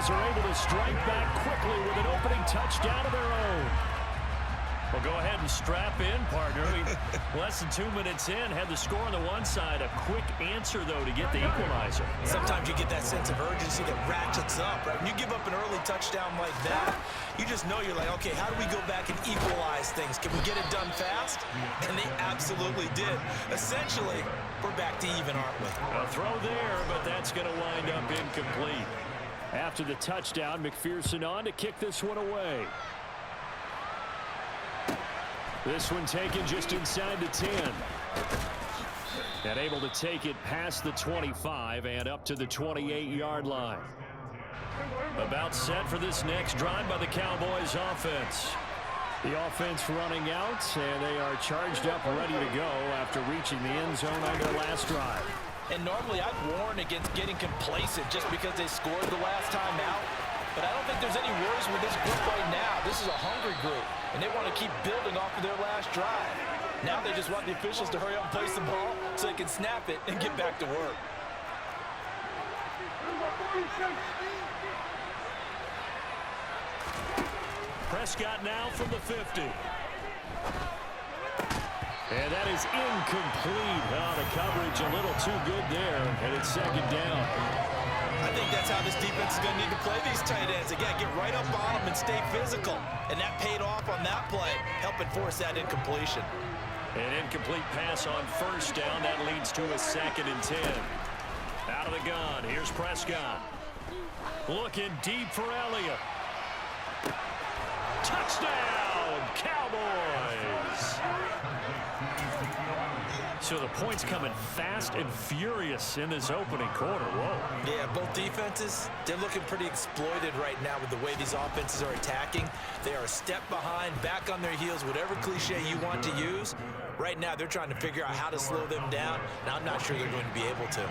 Cowboys are able to strike back quickly with an opening touchdown of their own. Well, go ahead and strap in, partner. Less than 2 minutes in, had the score on the one side. A quick answer, though, to get the equalizer. Sometimes you get that sense of urgency that ratchets up, right? When you give up an early touchdown like that, you just know you're like, okay, how do we go back and equalize things? Can we get it done fast? And they absolutely did. Essentially, we're back to even, aren't we? A throw there, but that's going to wind up incomplete. After the touchdown, McPherson on to kick this one away. This one taken just inside the 10. And able to take it past the 25 and up to the 28-yard line. About set for this next drive by the Cowboys offense. The offense running out, and they are charged up ready to go after reaching the end zone on their last drive. And normally I'd warn against getting complacent just because they scored the last time out. But I don't think there's any worries with this group right now. This is a hungry group, and they want to keep building off of their last drive. Now they just want the officials to hurry up and place the ball so they can snap it and get back to work. Prescott now from the 50. And that is incomplete. Oh, the coverage a little too good there, and it's second down. I think that's how this defense is going to need to play these tight ends. Again, get right up on them and stay physical. And that paid off on that play, helping force that incompletion. An incomplete pass on first down. That leads to a 2nd and 10. Out of the gun, here's Prescott. Looking deep for Elliott. Touchdown, Cowboys! So the points coming fast and furious in this opening quarter. Whoa. Yeah, both defenses, they're looking pretty exploited right now with the way these offenses are attacking. They are a step behind, back on their heels, whatever cliche you want to use. Right now, they're trying to figure out how to slow them down, and I'm not sure they're going to be able to.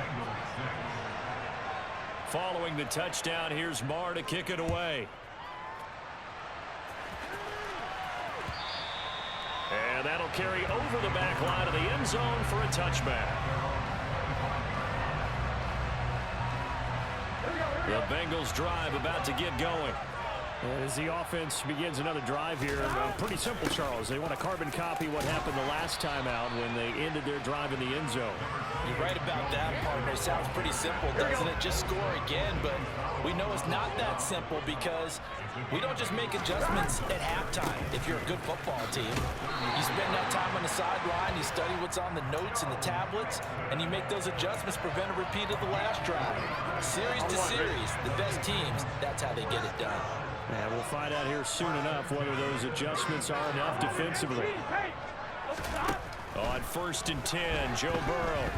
Following the touchdown, here's Marr to kick it away. And that'll carry over the back line of the end zone for a touchback. The Bengals drive about to get going. As the offense begins another drive here, pretty simple, Charles. They want to carbon copy what happened the last time out when they ended their drive in the end zone. You're right about that, partner. It sounds pretty simple, doesn't it? Just score again, but we know it's not that simple because we don't just make adjustments at halftime if you're a good football team. You spend that time on the sideline, you study what's on the notes and the tablets, and you make those adjustments, prevent a repeat of the last drive. Series to series, the best teams, that's how they get it done. And we'll find out here soon enough whether those adjustments are enough defensively. On 1st and 10, Joe Burrow.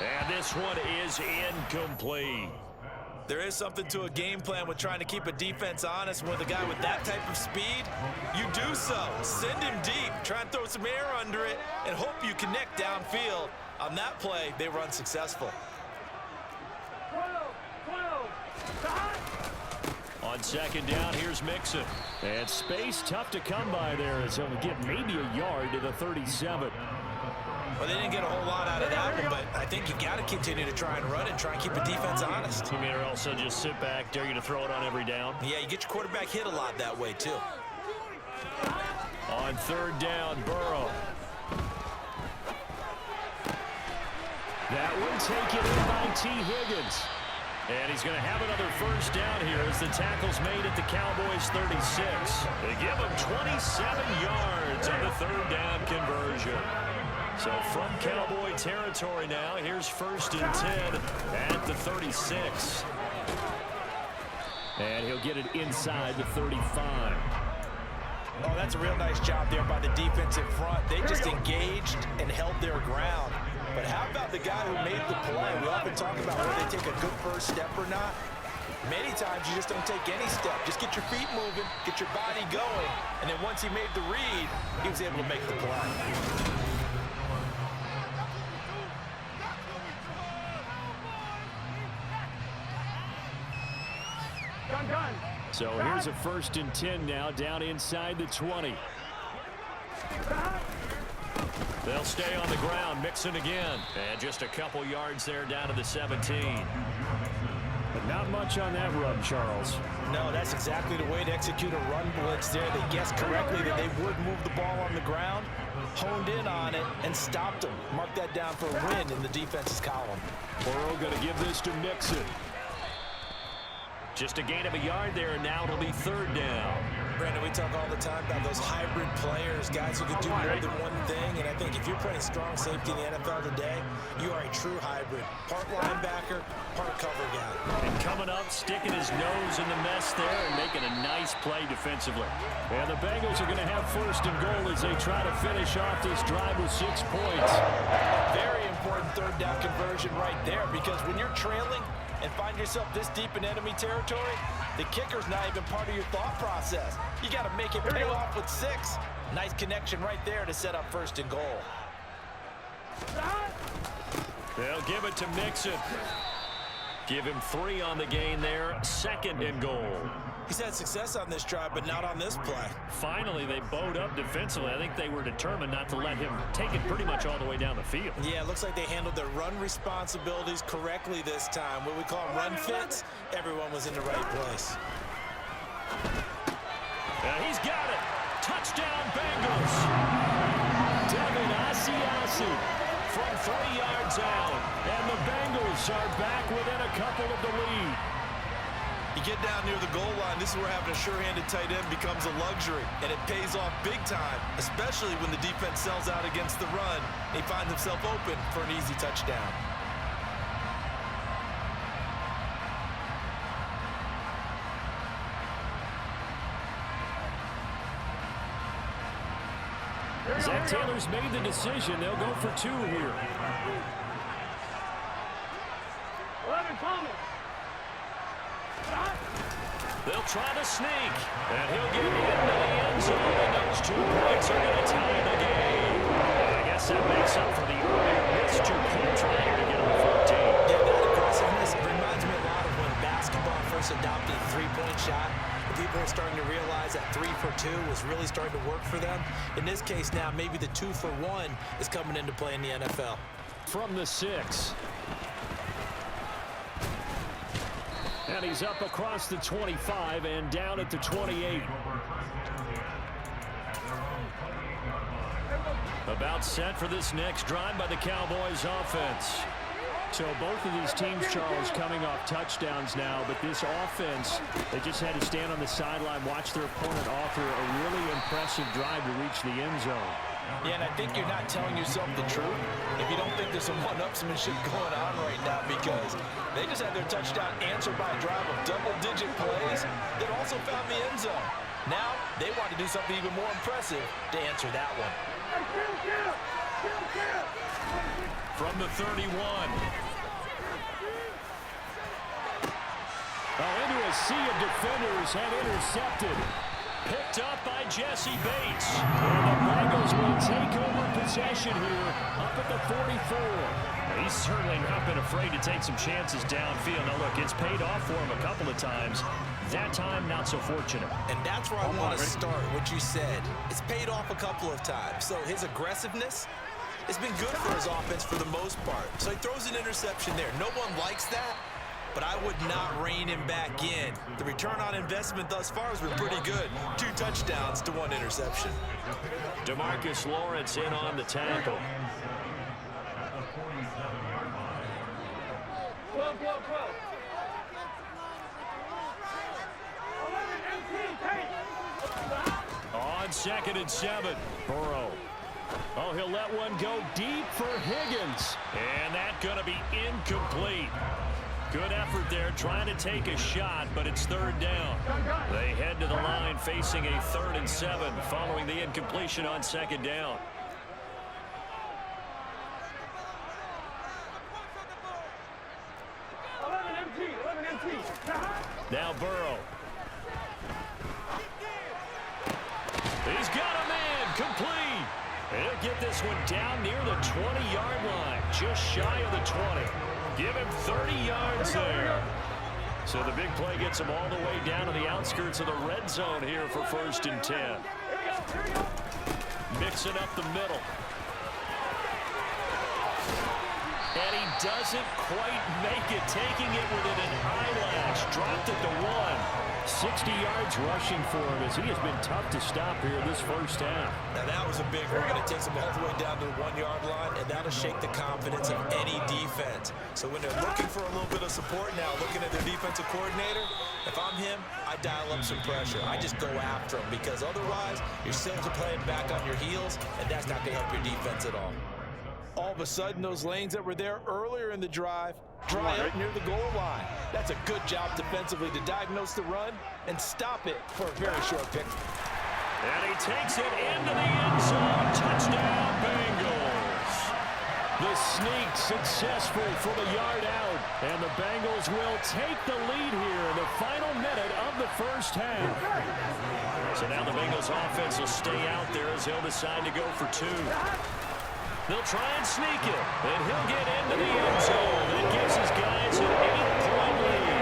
And this one is incomplete. There is something to a game plan with trying to keep a defense honest. With a guy with that type of speed, you do so. Send him deep, try and throw some air under it, and hope you connect downfield. On that play, they run successful. On 2nd down, here's Mixon. And space tough to come by there as he'll get maybe a yard to the 37. Well, they didn't get a whole lot out of that one, but I think you got to continue to try and run and try and keep the defense honest. You mean or also just sit back, dare you to throw it on every down? Yeah, you get your quarterback hit a lot that way, too. On 3rd down, Burrow. That one taken in by T. Higgins. And he's going to have another first down here as the tackle's made at the Cowboys' 36. They give him 27 yards on the 3rd down conversion. So from Cowboy territory now, here's 1st and 10 at the 36. And he'll get it inside the 35. Oh, that's a real nice job there by the defensive front. They just engaged and held their ground. But how about the guy who made the play? We often talk about whether they take a good first step or not. Many times you just don't take any step. Just get your feet moving, get your body going. And then once he made the read, he was able to make the play. So here's a 1st and 10 now, down inside the 20. They'll stay on the ground, Mixon again. And just a couple yards there down to the 17. But not much on that run, Charles. No, that's exactly the way to execute a run blitz there. They guessed correctly that they would move the ball on the ground, honed in on it, and stopped them. Mark that down for a win in the defense's column. Burrow going to give this to Mixon. Just a gain of a yard there, and now it'll be third down. Brandon, we talk all the time about those hybrid players, guys who can do more than one thing, and I think if you're playing strong safety in the NFL today, you are a true hybrid. Part linebacker, part cover guy. And coming up, sticking his nose in the mess there and making a nice play defensively. And the Bengals are going to have first and goal as they try to finish off this drive with 6 points. Very important third down conversion right there, because when you're trailing and find yourself this deep in enemy territory, the kicker's not even part of your thought process. You got to make it pay off with 6. Nice connection right there to set up first and goal. They'll give it to Mixon. Give him 3 on the gain there. Second and goal. He's had success on this drive, but not on this play. Finally, they bowed up defensively. I think they were determined not to let him take it pretty much all the way down the field. Yeah, it looks like they handled their run responsibilities correctly this time. What we call run fits, everyone was in the right place. He's got it. Touchdown, Bengals. Devin Asiasi from 3 yards out. And the Bengals are back within a couple of the lead. You get down near the goal line, this is where having a sure-handed tight end becomes a luxury, and it pays off big time, especially when the defense sells out against the run. He finds himself open for an easy touchdown. Zach Taylor's made the decision. They'll go for 2 here. 11 Thomas. They'll try to sneak, and he'll get into the end zone, and those 2 points are going to tie the game. I guess that makes up for the earlier missed 2-point trying to get him 14. Yeah, that aggressiveness reminds me a lot of when basketball first adopted the 3-point shot. People are starting to realize that 3 for 2 was really starting to work for them. In this case now, maybe the 2 for 1 is coming into play in the NFL. From the 6. And he's up across the 25 and down at the 28. About set for this next drive by the Cowboys offense. So both of these teams, Charles, coming off touchdowns now, but this offense, they just had to stand on the sideline, watch their opponent offer a really impressive drive to reach the end zone. Yeah, and I think you're not telling yourself the truth if you don't think there's some one-upsmanship going on right now, because they just had their touchdown answered by a drive of double-digit plays that also found the end zone. Now, they want to do something even more impressive to answer that one. From the 31. Into a sea of defenders and intercepted. Picked up by Jesse Bates. And the Bengals will take over possession here up at the 44. He's certainly not been afraid to take some chances downfield. Now, look, it's paid off for him a couple of times. That time, not so fortunate. And that's where I want to start, what you said. It's paid off a couple of times. So his aggressiveness, it's been good for his offense for the most part. So he throws an interception there. No one likes that, but I would not rein him back in. The return on investment thus far has been pretty good. 2 touchdowns to 1 interception. DeMarcus Lawrence in on the tackle. 12, 12, 12. 11, 18, On 2nd and 7, Burrow. Oh, he'll let one go deep for Higgins. And that's going to be incomplete. Good effort there, trying to take a shot, but it's 3rd down. They head to the line facing a 3rd and 7 following the incompletion on 2nd down. Now Burrow. He's got a man, complete. He'll get this one down near the 20-yard line, just shy of the 20. Give him 30 yards there. So the big play gets him all the way down to the outskirts of the red zone here for 1st and 10. Mixing up the middle. And he doesn't quite make it, taking it within an eyelash. Dropped it to 1. 60 yards rushing for him as he has been tough to stop here this first half. Now that was a big run. It takes them all the way down to the 1-yard line, and that'll shake the confidence of any defense. So when they're looking for a little bit of support now, looking at their defensive coordinator, if I'm him, I dial up some pressure. I just go after him because otherwise you're still playing back on your heels, and that's not going to help your defense at all. All of a sudden, those lanes that were there earlier in the drive dry up near the goal line. That's a good job defensively to diagnose the run and stop it for a very short pick. And he takes it into the end zone. Touchdown, Bengals. The sneak successful from a yard out. And the Bengals will take the lead here in the final minute of the first half. So now the Bengals offense will stay out there as they'll decide to go for 2. They'll try and sneak it, and he'll get into the end zone. That gives his guys an 8-point lead.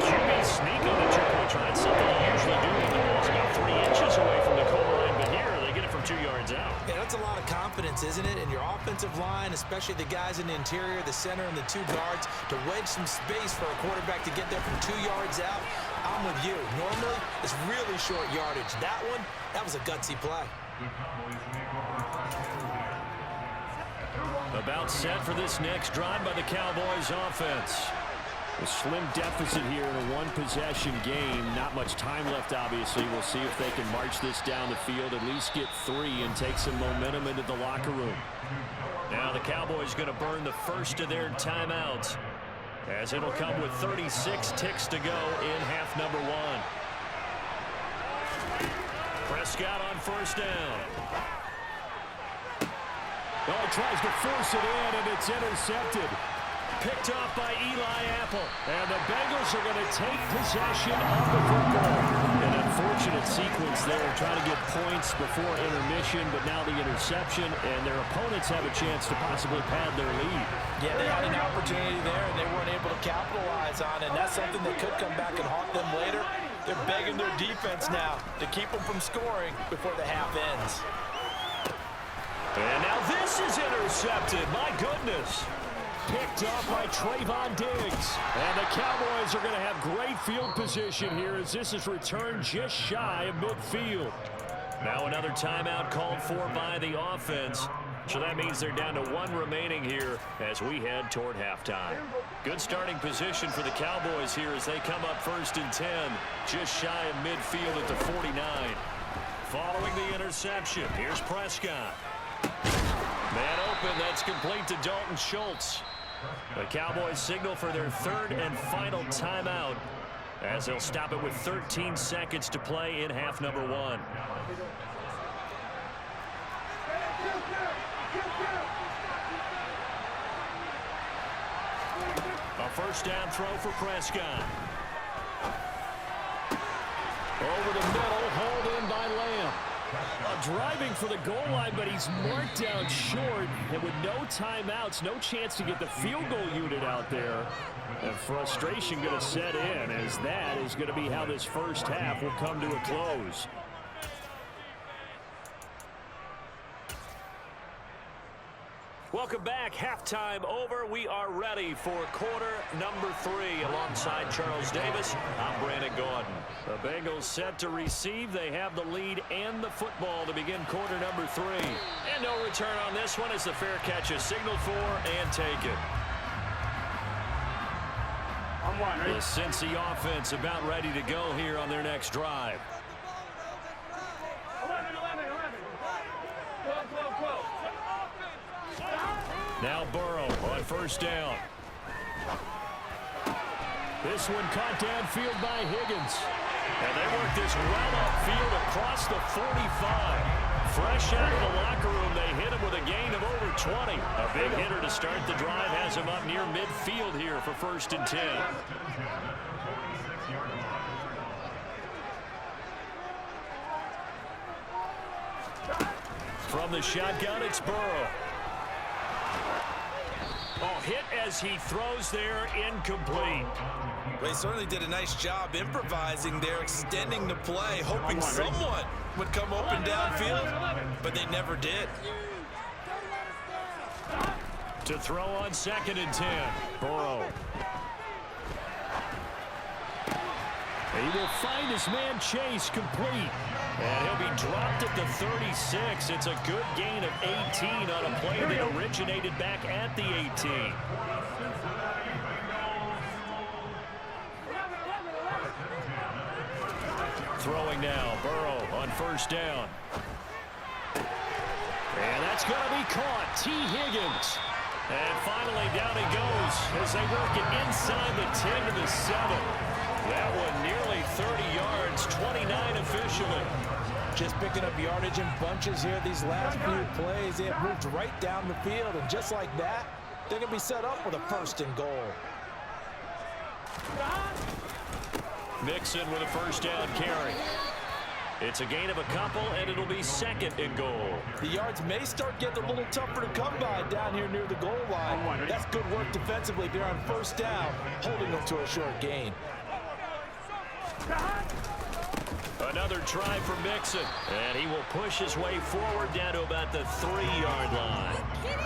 QB sneak on the 2-point try. It's something they usually do when the ball's about 3 inches away from the goal line, but here they get it from 2 yards out. Yeah, that's a lot of confidence, isn't it? In your offensive line, especially the guys in the interior, the center, and the 2 guards, to wedge some space for a quarterback to get there from 2 yards out. I'm with you. Normally, it's really short yardage. That one, that was a gutsy play. About set for this next drive by the Cowboys offense. A slim deficit here in a one-possession game. Not much time left, obviously. We'll see if they can march this down the field, at least get 3 and take some momentum into the locker room. Now the Cowboys going to burn the first of their timeouts, as it'll come with 36 ticks to go in half number 1. Prescott on first down. Oh, he tries to force it in, and it's intercepted. Picked off by Eli Apple. And the Bengals are going to take possession of the football. An unfortunate sequence there, trying to get points before intermission, but now the interception, and their opponents have a chance to possibly pad their lead. Yeah, they had an opportunity there, and they weren't able to capitalize on it. And that's something that could come back and haunt them later. They're begging their defense now to keep them from scoring before the half ends. And now this is intercepted. My goodness. Picked off by Trayvon Diggs. And the Cowboys are going to have great field position here as this is returned just shy of midfield. Now another timeout called for by the offense. So that means they're down to 1 remaining here as we head toward halftime. Good starting position for the Cowboys here as they come up 1st and 10. Just shy of midfield at the 49. Following the interception, here's Prescott. Man open, that's complete to Dalton Schultz. The Cowboys signal for their 3rd and final timeout as they'll stop it with 13 seconds to play in half number 1. A first down throw for Prescott. Over the middle, hauled in by Lamb. Driving for the goal line, but he's marked down short. And with no timeouts, no chance to get the field goal unit out there. And frustration going to set in, as that is going to be how this first half will come to a close. Welcome back. Halftime over. We are ready for quarter number 3. Alongside Charles Davis, I'm Brandon Gaudin. The Bengals set to receive. They have the lead and the football to begin quarter number 3. And no return on this one as the fair catch is signaled for and taken. The Cincy offense about ready to go here on their next drive. 11. Go. Now Burrow on first down. This one caught downfield by Higgins. And they work this well upfield across the 45. Fresh out of the locker room, they hit him with a gain of over 20. A big hitter to start the drive has him up near midfield here for 1st and 10. From the shotgun, it's Burrow. Oh, hit as he throws there, incomplete. Well, he certainly did a nice job improvising there, extending the play, hoping someone would come open downfield, but they never did. To throw on 2nd and 10. Burrow. He will find his man Chase complete. And he'll be dropped at the 36. It's a good gain of 18 on a play that originated back at the 18. Throwing now, Burrow on 1st down. And that's going to be caught. T. Higgins. And finally down he goes as they work it inside the 10 to the 7. That one nearly 30 yards, 29 officially. Just picking up yardage in bunches here these last few plays. They have moved right down the field, and just like that, they're going to be set up with a 1st and goal. Mixon with a 1st down carry. It's a gain of a couple, and it'll be 2nd and goal. The yards may start getting a little tougher to come by down here near the goal line. That's good work defensively if you're on 1st down, holding them to a short gain. Another try for Mixon, and he will push his way forward down to about the 3-yard line.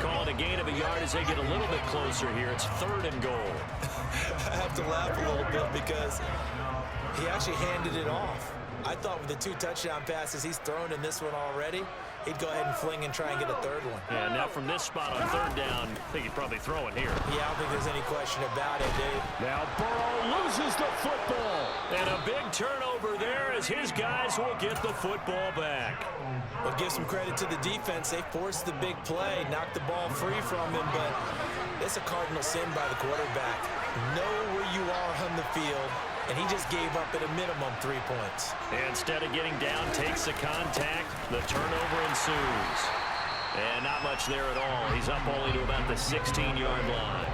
Calling a gain of a yard as they get a little bit closer here. It's 3rd and goal. I have to laugh a little bit because he actually handed it off. I thought with the 2 touchdown passes he's thrown in this one already, he'd go ahead and fling and try and get a 3rd one. Yeah, now from this spot on 3rd down, I think he'd probably throw it here. Yeah, I don't think there's any question about it, Dave. Now Burrow loses the football. And a big turnover there as his guys will get the football back. But give some credit to the defense. They forced the big play, knocked the ball free from him, but it's a cardinal sin by the quarterback. Know where you are on the field, and he just gave up at a minimum 3 points. Instead of getting down, takes the contact. The turnover ensues. And not much there at all. He's up only to about the 16-yard line.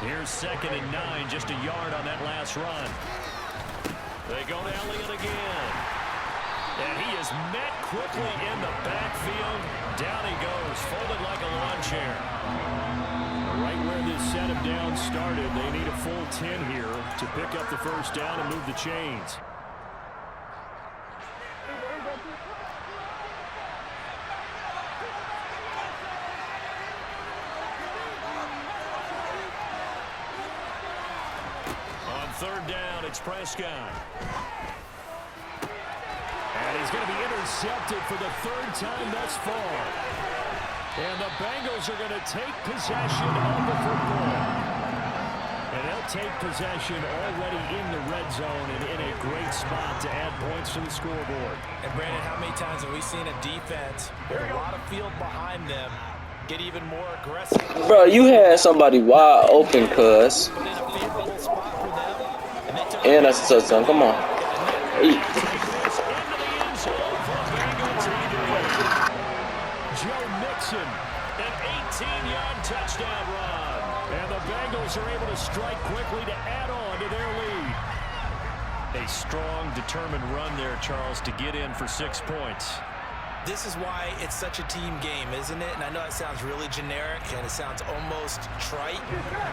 Here's 2nd and 9, just a yard on that last run. They go to Elliott again. And he is met quickly in the backfield. Down he goes, folded like a lawn chair. Right where this set him down started, they need a full 10 here to pick up the 1st down and move the chains. On 3rd down, it's Prescott. And he's going to be intercepted for the 3rd time thus far. And the Bengals are going to take possession of the football. And they'll take possession already in the red zone and in a great spot to add points to the scoreboard. And Brandon, how many times have we seen a defense with a lot of field behind them get even more aggressive? Bro, you had somebody wide open, cuz. Put in a favorable spot for them. And they took And that's a touchdown. Come on. Eat. Joe Mixon, an 18-yard touchdown run. And the Bengals are able to strike quickly to add on to their lead. A strong, determined run there, Charles, to get in for 6 points. This is why it's such a team game, isn't it? And I know it sounds really generic and it sounds almost trite,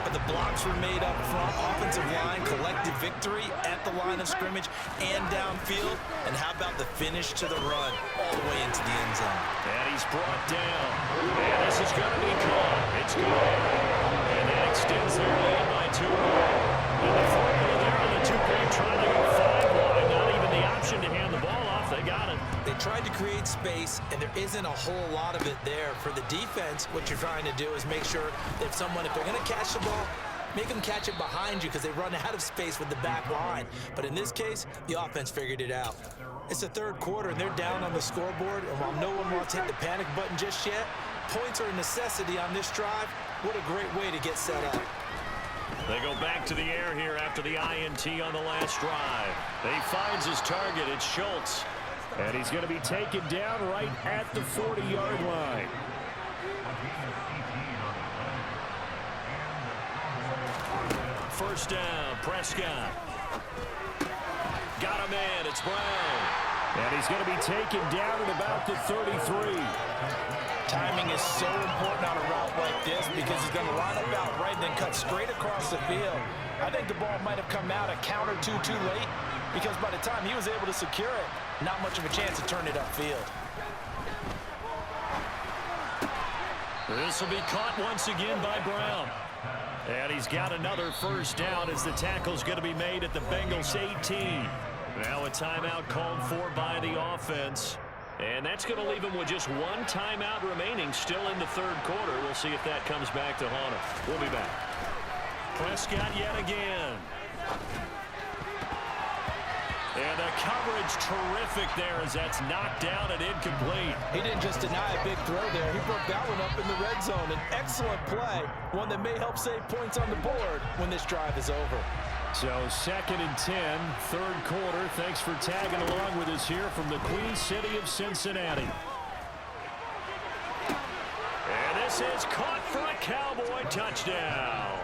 but the blocks were made up front, offensive line, collective victory at the line of scrimmage and downfield. And how about the finish to the run all the way into the end zone? And he's brought down. And this is going to be caught. It's good. And that extends their lead by 2 more. And the formula there on the 2-point try to go 5 wide. Not even the option to hand the ball off. They got it. They tried to create space, and there isn't a whole lot of it there. For the defense, what you're trying to do is make sure that if they're going to catch the ball, make them catch it behind you because they run out of space with the back line. But in this case, the offense figured it out. It's the 3rd quarter, and they're down on the scoreboard, and while no one wants to hit the panic button just yet, points are a necessity on this drive. What a great way to get set up. They go back to the air here after the INT on the last drive. He finds his target. It's Schultz. And he's going to be taken down right at the 40-yard line. First down, Prescott. Got him in. It's Brown. And he's going to be taken down at about the 33. Timing is so important on a route like this because he's going to line up out right and then cut straight across the field. I think the ball might have come out a count or two too late because by the time he was able to secure it, not much of a chance to turn it upfield. This will be caught once again by Brown. And he's got another first down as the tackle's going to be made at the Bengals 18. Now a timeout called for by the offense. And that's going to leave him with just one timeout remaining still in the third quarter. We'll see if that comes back to haunt him. We'll be back. Prescott yet again. And the coverage terrific there as that's knocked down and incomplete. He didn't just deny a big throw there. He broke that one up in the red zone. An excellent play, one that may help save points on the board when this drive is over. So 2nd and 10, third quarter. Thanks for tagging along with us here from the Queen City of Cincinnati. And this is caught for a Cowboy touchdown.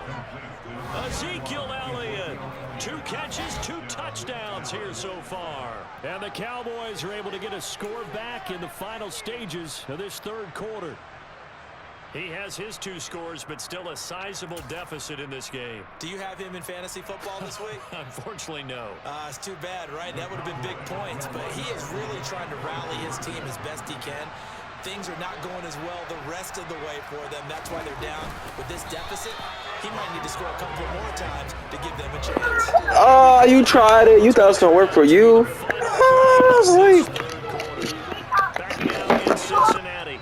Ezekiel Elliott, 2 catches, 2 touchdowns here so far. And the Cowboys are able to get a score back in the final stages of this third quarter. He has his 2 scores, but still a sizable deficit in this game. Do you have him in fantasy football this week? Unfortunately, no. It's too bad, right? That would have been big points, but he is really trying to rally his team as best he can. Things are not going as well the rest of the way for them. That's why they're down. With this deficit, he might need to score a couple more times to give them a chance. Oh, you tried it. You thought it was going to work for you. Back now in Cincinnati.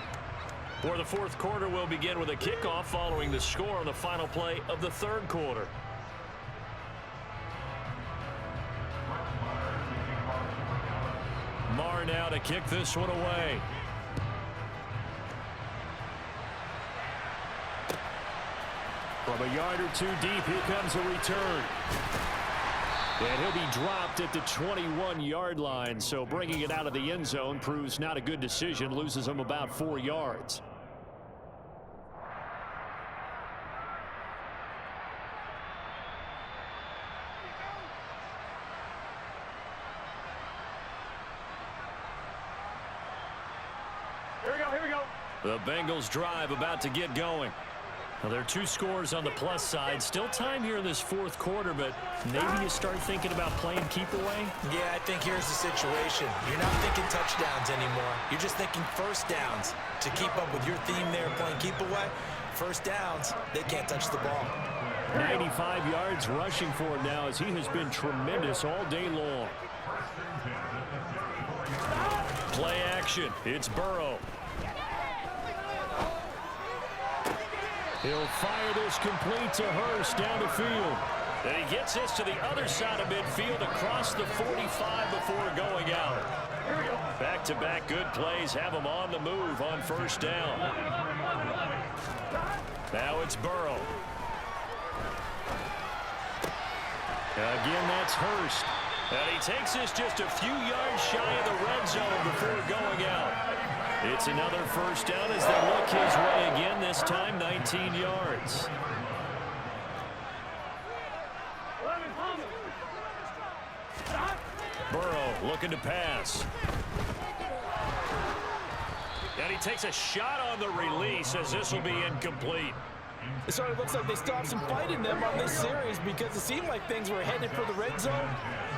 For the fourth quarter, we'll begin with a kickoff following the score on the final play of the third quarter. Marr now to kick this one away. From a yard or 2 deep, here comes a return. And he'll be dropped at the 21-yard line, so bringing it out of the end zone proves not a good decision, loses him about 4 yards. Here we go. The Bengals drive about to get going. Well, there are 2 scores on the plus side. Still time here in this fourth quarter, but maybe you start thinking about playing keep away? Yeah, I think here's the situation. You're not thinking touchdowns anymore. You're just thinking first downs. To keep up with your theme there, playing keep away, first downs, they can't touch the ball. 95 yards rushing for him now as he has been tremendous all day long. Play action. It's Burrow. He'll fire this complete to Hurst down the field. And he gets this to the other side of midfield across the 45 before going out. Back-to-back good plays have him on the move on first down. Now it's Burrow. Again, that's Hurst. And he takes this just a few yards shy of the red zone before going out. It's another first down as they look his way again, this time 19 yards. Burrow looking to pass. And he takes a shot on the release as this will be incomplete. It sort of looks like they stopped some fight in them on this series because it seemed like things were headed for the red zone.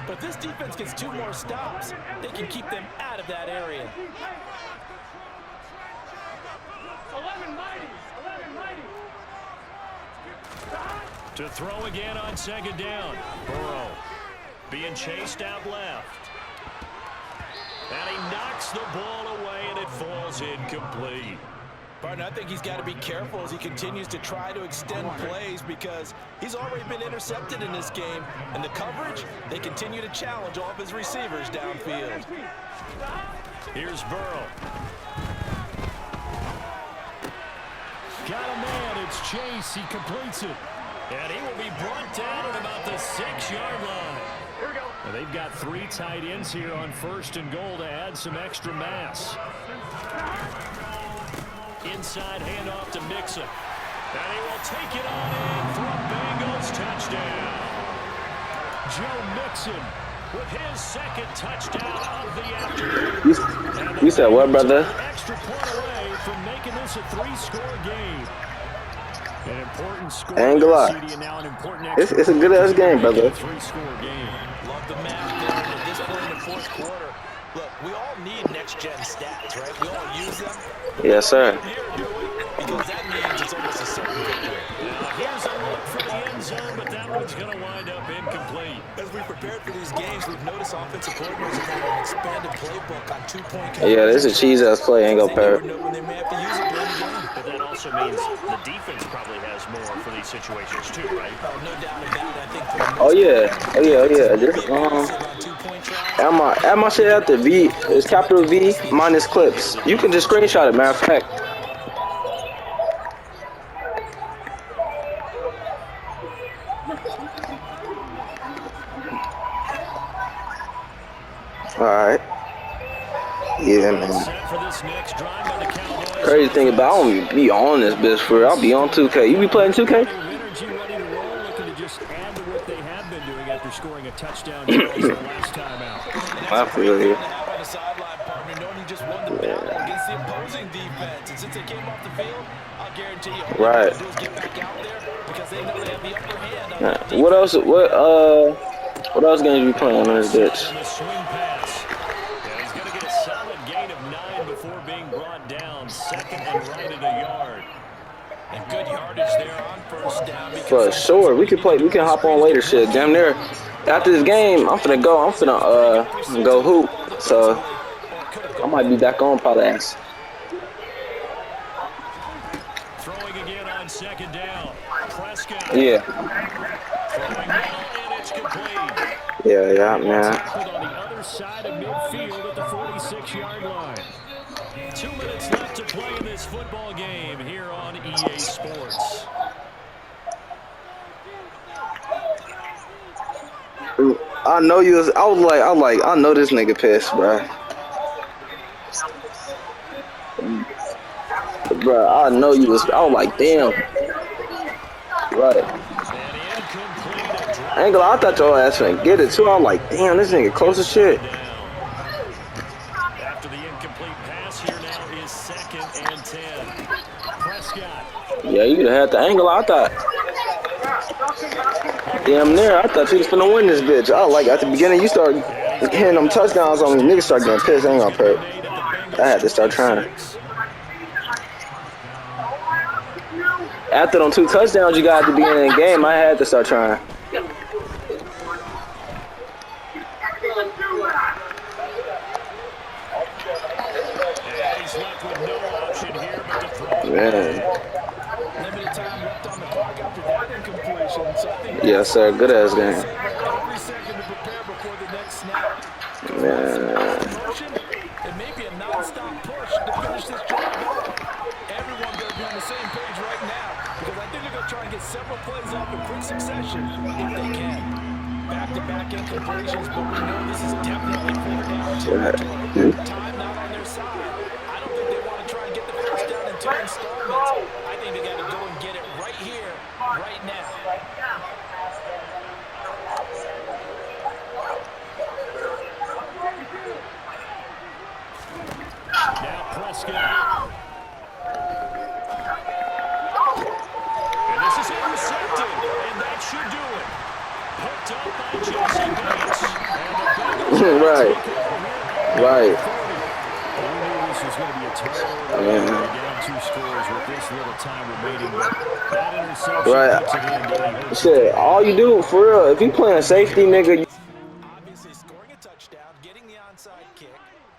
But if this defense gets 2 more stops, they can keep them out of that area. 11 mighty. To throw again on second down. Burrow being chased out left. And he knocks the ball away and it falls incomplete. Partner, I think he's got to be careful as he continues to try to extend plays because he's already been intercepted in this game. And the coverage, they continue to challenge all of his receivers downfield. Here's Burrow. Got a man, it's Chase, he completes it. And he will be brought down at about the 6-yard line. Here we go. Well, they've got 3 tight ends here on first and goal to add some extra mass. Inside handoff to Mixon. And he will take it on in for a Bengals touchdown. Joe Mixon with his 2nd touchdown of the afternoon. You said what, brother? Extra point away from making this a 3-score game. An important score. I ain't gonna lie. Now an important It's a good-ass game, brother. 3-score game. Love the match there. At this point in the fourth quarter, Look, we all need next-gen stats, right? We all use them. Yes, sir. Because that means it's almost a certain victory. Here's a look for the end zone, but that one's going to wind up incomplete. As we prepared for these games, we've noticed offensive coordinators have had an expanded playbook on two-point conversions. Yeah, this is a cheese-ass play. Ain't gonna pair. They never know when they may have to use it during the game. But that also means the defense probably has more for these situations too, right? Oh, no doubt about it. I think for the most Oh yeah. Oh yeah. Oh yeah. This, on two-point tries. add my shit after V. It's capital V minus clips. You can just screenshot it. Matter of fact. All right. Yeah, man. Set for this next drive by the Cowboys. Crazy thing about I don't be on this bitch for real. I'll be on 2K. You be playing 2K? Energy ready to roll, looking to just add to what they have been doing after scoring a touchdown the last time out. I feel you. On the sideline, partner, knowing you just won the battle against the opposing defense. And since they came off the field, I'll guarantee you all Right. they do is get back out there because they know they have the upper hand on that defense. What else games you playing on this bitch? And the swing pass. Yeah, he's going to get a solid gain of 9 before being brought down. Second and right at a yard. And good yardage there on first down. For sure. We can hop on later shit. Damn near. After this game, I'm finna go hoop. So I might be back on probably ass. Throwing again on second down. Prescott. Yeah. Throwing well, and it's complete. Yeah, man. Tackled on the other side of midfield at the 46-yard line. 2 minutes left to play in this football game here on EA Sports. I know you was. I know this nigga pissed, bro. Bro, I know you was. I was like, damn. Right. And incomplete. I ain't gonna lie, I thought your ass finna get it too. I was like, damn, this nigga close as shit. After the incomplete pass, here now is 2nd and 10. Prescott. Yeah, you could have had the angle. I thought. Damn near. I thought you was finna win this bitch. I was like, at the beginning, you start hitting them touchdowns on me. Niggas start getting pissed. I ain't gonna pay. I had to start trying. After them 2 touchdowns you got at the beginning of the game, I had to start trying. He's left with no option here but to throw. Man. Limited time left on the clock after that incompletion. So I think Yes, sir. Good ass game. every second to prepare before the next snap. Man. Motion, it may be a non-stop push to finish this drive out. Everyone better be on the same page right now because I think they're going to try and get several plays off in quick succession if they can. Back-to-back incompletions, but we know this is definitely 4-down territory. Time not on their side. I don't think they want to try and get the first down in 2 installments. I think they got to go and get it right here, right now. Now Prescott. And this is intercepted, and that should do it. Hooked up by Jesse Bates. And the Bengals Right. Right. We knew this was going to be a terrible Yeah. down 2 scores with this little time remaining. But that interception Right. puts it in, Danny. Shit, all you do for real, if you playing safety, nigga, Obviously scoring a touchdown, getting the onside kick,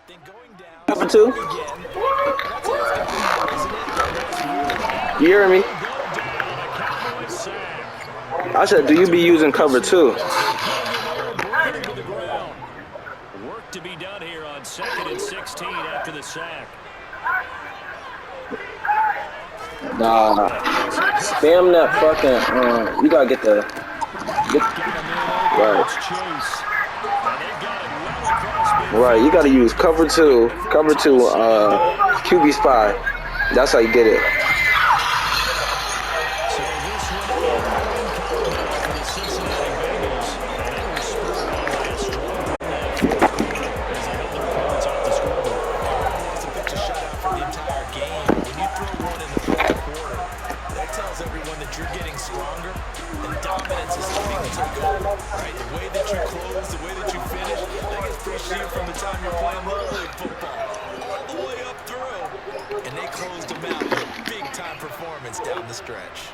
then going down cover 2. again. That's it, it's complete, isn't it? You hear me? Cowboys sack. I said, do you be using cover 2? Brought to the ground. Work to be done here on 2nd and 16 after the sack. Nah. Spam that fucking, you gotta get the, right. Chase. And they got it well across midfield. Right, you gotta use cover 2, QB spy. That's how you get it. So this one for the Cincinnati Bengals. And they were spurred on by a strong as they held their opponents off the scoreboard. It's a pitch of shutout for the entire game. When you throw one in the fourth quarter, that tells everyone that you're getting stronger and dominance is coming starts are good, right? The way that you close, the way that you finish, that gets appreciated from the time you're playing Little League football. All the way up through. And they closed them out with a big-time performance down the stretch.